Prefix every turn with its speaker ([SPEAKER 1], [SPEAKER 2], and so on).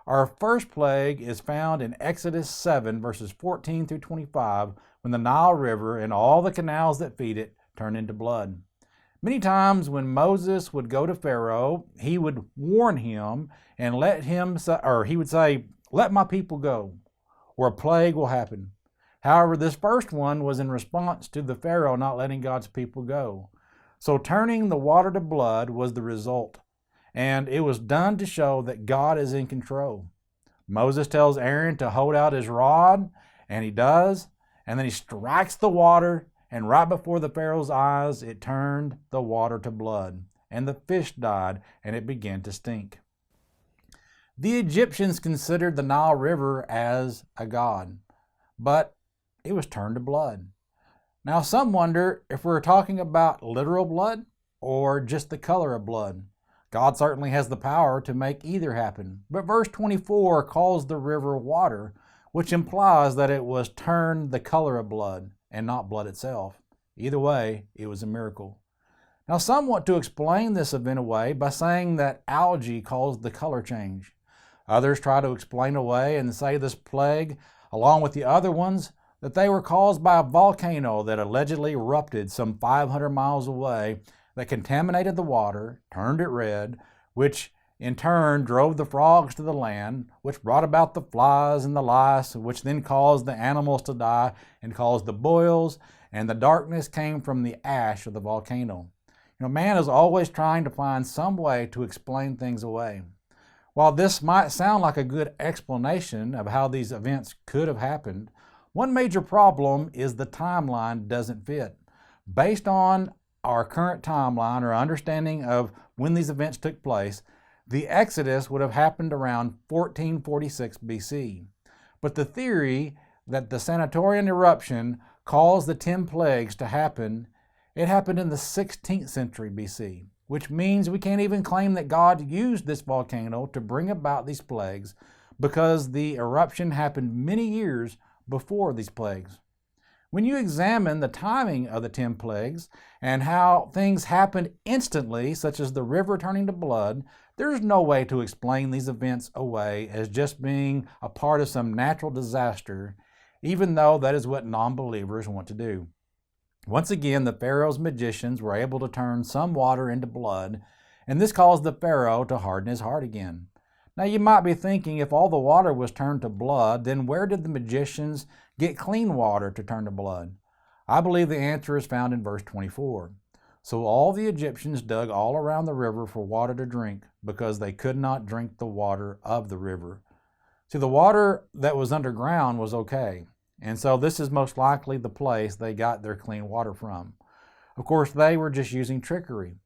[SPEAKER 1] Our first plague is found in Exodus 7, verses 14 through 25, when the Nile River and all the canals that feed it turn into blood. Many times when Moses would go to Pharaoh, he would warn him and he would say, "Let my people go, or a plague will happen." However, this first one was in response to the Pharaoh not letting God's people go. So turning the water to blood was the result, and it was done to show that God is in control. Moses tells Aaron to hold out his rod, and he does, and then he strikes the water, and right before the Pharaoh's eyes, it turned the water to blood, and the fish died, and it began to stink. The Egyptians considered the Nile River as a god, but it was turned to blood. Now, some wonder if we're talking about literal blood or just the color of blood. God certainly has the power to make either happen, but verse 24 calls the river water, which implies that it was turned the color of blood and not blood itself. Either way, it was a miracle. Now, some want to explain this event away by saying that algae caused the color change. Others try to explain away and say this plague, along with the other ones, that they were caused by a volcano that allegedly erupted some 500 miles away that contaminated the water, turned it red, which in turn drove the frogs to the land, which brought about the flies and the lice, which then caused the animals to die and caused the boils, and the darkness came from the ash of the volcano. Man is always trying to find some way to explain things away. While this might sound like a good explanation of how these events could have happened, one major problem is the timeline doesn't fit. Based on our current timeline or understanding of when these events took place, the Exodus would have happened around 1446 BC. But the theory that the Sanatorian eruption caused the 10 plagues to happen, it happened in the 16th century BC, which means we can't even claim that God used this volcano to bring about these plagues because the eruption happened many years before these plagues. When you examine the timing of the 10 plagues and how things happened instantly, such as the river turning to blood, there's no way to explain these events away as just being a part of some natural disaster, even though that is what non-believers want to do. Once again, the Pharaoh's magicians were able to turn some water into blood, and this caused the Pharaoh to harden his heart again. Now you might be thinking, if all the water was turned to blood, then where did the magicians get clean water to turn to blood? I believe the answer is found in verse 24. So all the Egyptians dug all around the river for water to drink, because they could not drink the water of the river. See, the water that was underground was okay, and so this is most likely the place they got their clean water from. Of course, they were just using trickery.